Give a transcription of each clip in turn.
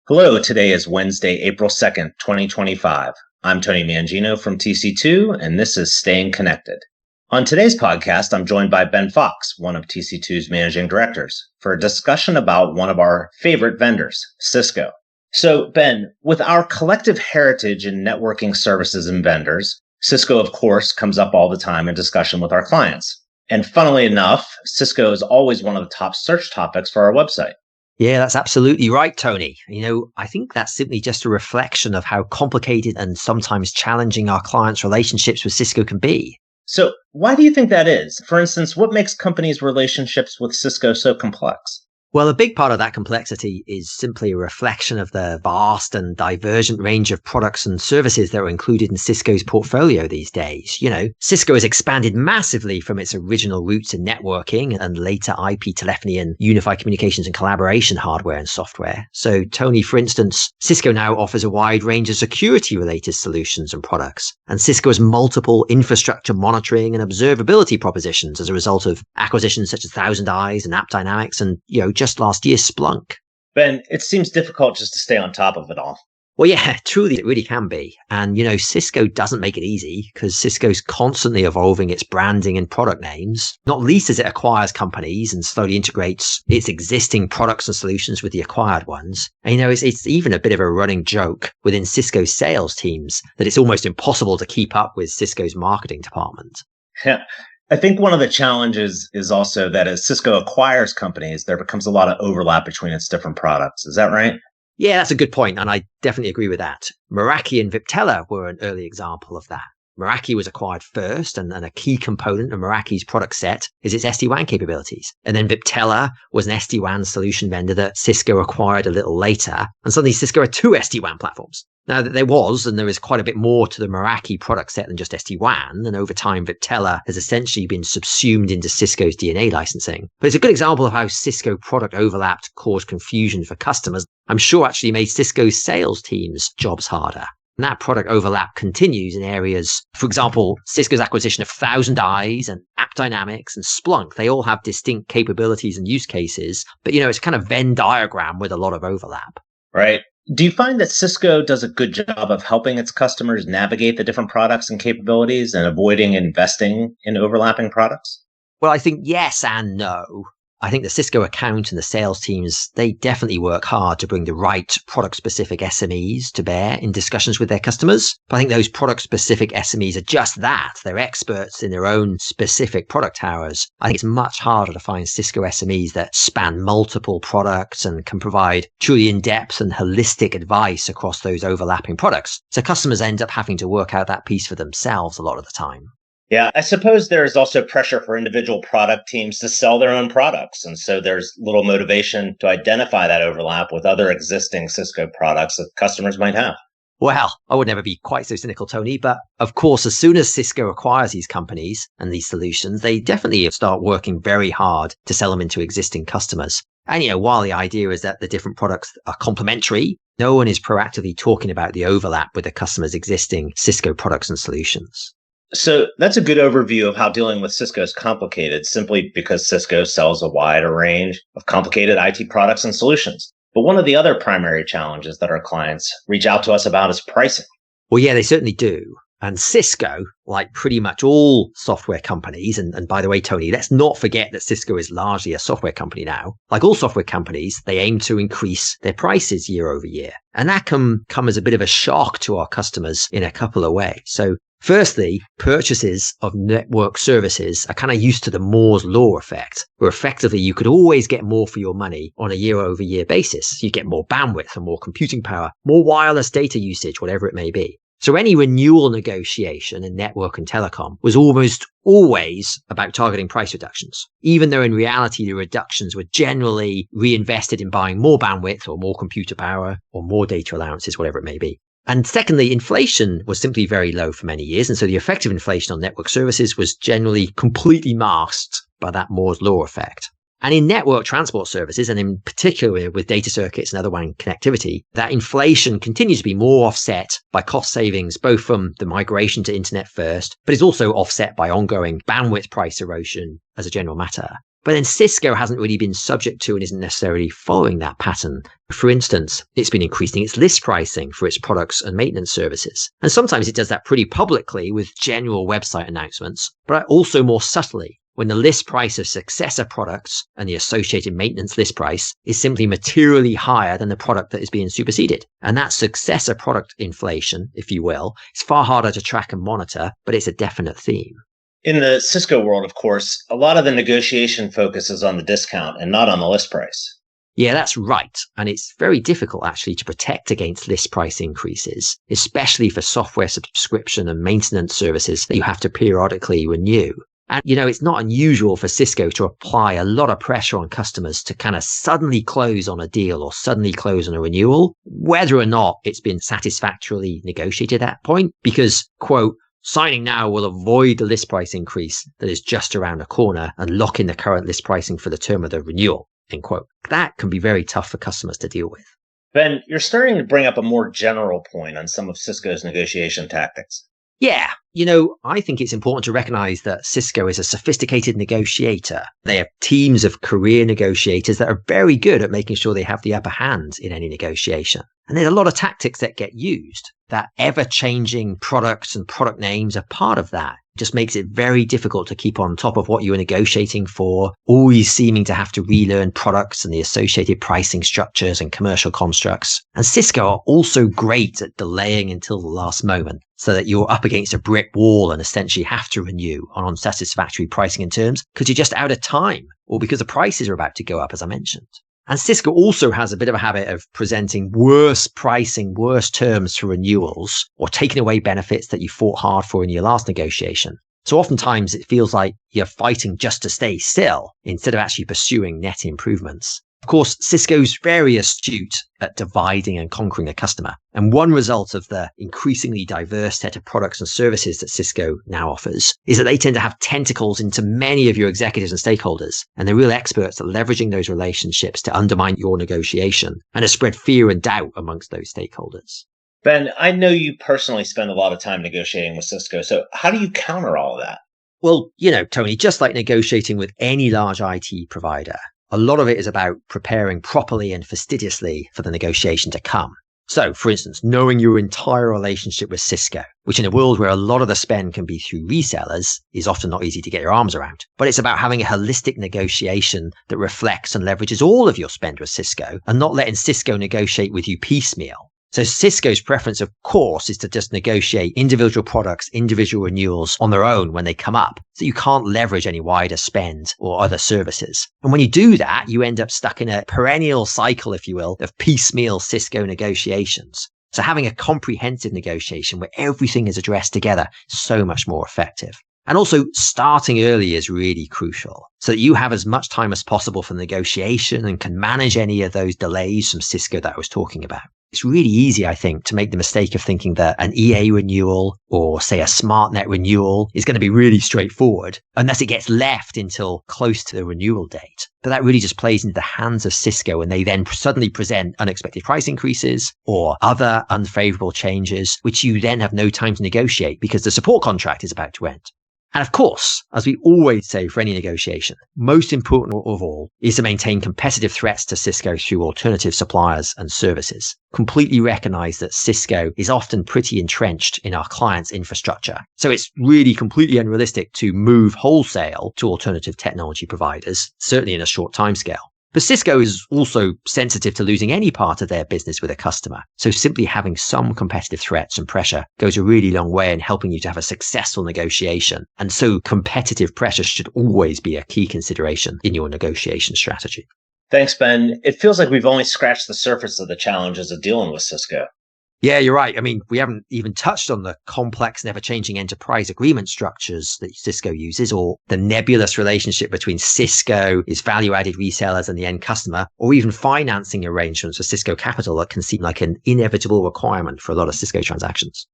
Hello, today is Wednesday, April 2nd, 2025. I'm Tony Mangino from TC2, and this is Staying Connected. On today's podcast, I'm joined by Ben Fox, one of TC2's managing directors, for a discussion about one of our favorite vendors, Cisco. So, Ben, with our collective heritage in networking services and vendors, Cisco, of course, comes up all the time in discussion with our clients. And funnily enough, Cisco is always one of the top search topics for our website. Yeah, that's absolutely right, Tony. I think that's simply just a reflection of how complicated and sometimes challenging our clients' relationships with Cisco can be. So why do you think that is? For instance, what makes companies' relationships with Cisco so complex? Well, a big part of that complexity is simply a reflection of the vast and divergent range of products and services that are included in Cisco's portfolio these days. Cisco has expanded massively from its original roots in networking and later IP telephony and unified communications and collaboration hardware and software. So, Tony, for instance, Cisco now offers a wide range of security-related solutions and products. And Cisco has multiple infrastructure monitoring and observability propositions as a result of acquisitions such as Thousand Eyes and AppDynamics and, just last year, Splunk. Ben, it seems difficult just to stay on top of it all. Well, yeah, truly, it really can be. And, Cisco doesn't make it easy because Cisco's constantly evolving its branding and product names, not least as it acquires companies and slowly integrates its existing products and solutions with the acquired ones. And, it's even a bit of a running joke within Cisco's sales teams that it's almost impossible to keep up with Cisco's marketing department. Yeah. I think one of the challenges is also that as Cisco acquires companies, there becomes a lot of overlap between its different products. Is that right? Yeah, that's a good point, and I definitely agree with that. Meraki and Viptela were an early example of that. Meraki was acquired first, and a key component of Meraki's product set is its SD-WAN capabilities. And then Viptela was an SD-WAN solution vendor that Cisco acquired a little later, and suddenly Cisco had two SD-WAN platforms. Now, there is quite a bit more to the Meraki product set than just SD-WAN, and over time, Viptela has essentially been subsumed into Cisco's DNA licensing. But it's a good example of how Cisco product overlap caused confusion for customers. I'm sure actually made Cisco's sales teams' jobs harder. And that product overlap continues in areas, for example, Cisco's acquisition of Thousand Eyes and AppDynamics and Splunk. They all have distinct capabilities and use cases, but it's kind of Venn diagram with a lot of overlap. Right. Do you find that Cisco does a good job of helping its customers navigate the different products and capabilities and avoiding investing in overlapping products? Well, I think yes and no. I think the Cisco account and the sales teams, they definitely work hard to bring the right product-specific SMEs to bear in discussions with their customers. But I think those product-specific SMEs are just that. They're experts in their own specific product towers. I think it's much harder to find Cisco SMEs that span multiple products and can provide truly in-depth and holistic advice across those overlapping products. So customers end up having to work out that piece for themselves a lot of the time. Yeah, I suppose there is also pressure for individual product teams to sell their own products. And so there's little motivation to identify that overlap with other existing Cisco products that customers might have. Well, I would never be quite so cynical, Tony, but of course, as soon as Cisco acquires these companies and these solutions, they definitely start working very hard to sell them into existing customers. And, while the idea is that the different products are complementary, no one is proactively talking about the overlap with the customer's existing Cisco products and solutions. So that's a good overview of how dealing with Cisco is complicated, simply because Cisco sells a wider range of complicated IT products and solutions. But one of the other primary challenges that our clients reach out to us about is pricing. Well, yeah, they certainly do. And Cisco, like pretty much all software companies, and by the way, Tony, let's not forget that Cisco is largely a software company now. Like all software companies, they aim to increase their prices year over year. And that can come as a bit of a shock to our customers in a couple of ways. So firstly, purchases of network services are kind of used to the Moore's law effect, where effectively you could always get more for your money on a year-over-year basis. You get more bandwidth and more computing power, more wireless data usage, whatever it may be. So any renewal negotiation in network and telecom was almost always about targeting price reductions, even though in reality the reductions were generally reinvested in buying more bandwidth or more computer power or more data allowances, whatever it may be. And secondly, inflation was simply very low for many years. And so the effective inflation on network services was generally completely masked by that Moore's law effect. And in network transport services, and in particular with data circuits and other WAN connectivity, that inflation continues to be more offset by cost savings, both from the migration to internet first, but is also offset by ongoing bandwidth price erosion as a general matter. But then Cisco hasn't really been subject to and isn't necessarily following that pattern. For instance, it's been increasing its list pricing for its products and maintenance services. And sometimes it does that pretty publicly with general website announcements, but also more subtly when the list price of successor products and the associated maintenance list price is simply materially higher than the product that is being superseded. And that successor product inflation, if you will, is far harder to track and monitor, but it's a definite theme. In the Cisco world, of course, a lot of the negotiation focuses on the discount and not on the list price. Yeah, that's right. And it's very difficult actually to protect against list price increases, especially for software subscription and maintenance services that you have to periodically renew. And, it's not unusual for Cisco to apply a lot of pressure on customers to kind of suddenly close on a deal or suddenly close on a renewal, whether or not it's been satisfactorily negotiated at that point, because, quote, signing now will avoid the list price increase that is just around the corner and lock in the current list pricing for the term of the renewal, end quote. That can be very tough for customers to deal with. Ben, you're starting to bring up a more general point on some of Cisco's negotiation tactics. Yeah, I think it's important to recognize that Cisco is a sophisticated negotiator. They have teams of career negotiators that are very good at making sure they have the upper hand in any negotiation. And there's a lot of tactics that get used. That ever-changing products and product names are part of that. It just makes it very difficult to keep on top of what you are negotiating for, always seeming to have to relearn products and the associated pricing structures and commercial constructs. And Cisco are also great at delaying until the last moment, so that you're up against a brick wall and essentially have to renew on unsatisfactory pricing and terms because you're just out of time or because the prices are about to go up, as I mentioned. And Cisco also has a bit of a habit of presenting worse pricing, worse terms for renewals, or taking away benefits that you fought hard for in your last negotiation. So oftentimes it feels like you're fighting just to stay still instead of actually pursuing net improvements. Of course, Cisco's very astute at dividing and conquering the customer. And one result of the increasingly diverse set of products and services that Cisco now offers is that they tend to have tentacles into many of your executives and stakeholders. And they're real experts at leveraging those relationships to undermine your negotiation and to spread fear and doubt amongst those stakeholders. Ben, I know you personally spend a lot of time negotiating with Cisco. So how do you counter all of that? Well, Tony, just like negotiating with any large IT provider, a lot of it is about preparing properly and fastidiously for the negotiation to come. So, for instance, knowing your entire relationship with Cisco, which in a world where a lot of the spend can be through resellers, is often not easy to get your arms around. But it's about having a holistic negotiation that reflects and leverages all of your spend with Cisco and not letting Cisco negotiate with you piecemeal. So Cisco's preference, of course, is to just negotiate individual products, individual renewals on their own when they come up. So you can't leverage any wider spend or other services. And when you do that, you end up stuck in a perennial cycle, if you will, of piecemeal Cisco negotiations. So having a comprehensive negotiation where everything is addressed together is so much more effective. And also starting early is really crucial so that you have as much time as possible for negotiation and can manage any of those delays from Cisco that I was talking about. It's really easy, I think, to make the mistake of thinking that an EA renewal or, say, a SmartNet renewal is going to be really straightforward unless it gets left until close to the renewal date. But that really just plays into the hands of Cisco when they then suddenly present unexpected price increases or other unfavorable changes, which you then have no time to negotiate because the support contract is about to end. And of course, as we always say for any negotiation, most important of all is to maintain competitive threats to Cisco through alternative suppliers and services. Completely recognize that Cisco is often pretty entrenched in our clients' infrastructure. So it's really completely unrealistic to move wholesale to alternative technology providers, certainly in a short timescale. But Cisco is also sensitive to losing any part of their business with a customer. So simply having some competitive threats and pressure goes a really long way in helping you to have a successful negotiation. And so competitive pressure should always be a key consideration in your negotiation strategy. Thanks, Ben. It feels like we've only scratched the surface of the challenges of dealing with Cisco. Yeah, you're right. I mean, we haven't even touched on the complex and ever-changing enterprise agreement structures that Cisco uses, or the nebulous relationship between Cisco, its value-added resellers, and the end customer, or even financing arrangements for Cisco Capital that can seem like an inevitable requirement for a lot of Cisco transactions.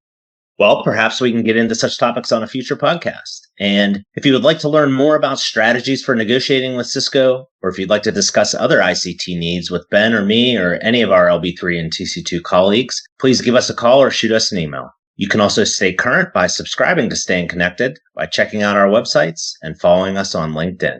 Well, perhaps we can get into such topics on a future podcast. And if you would like to learn more about strategies for negotiating with Cisco, or if you'd like to discuss other ICT needs with Ben or me or any of our LB3 and TC2 colleagues, please give us a call or shoot us an email. You can also stay current by subscribing to Staying Connected by checking out our websites and following us on LinkedIn.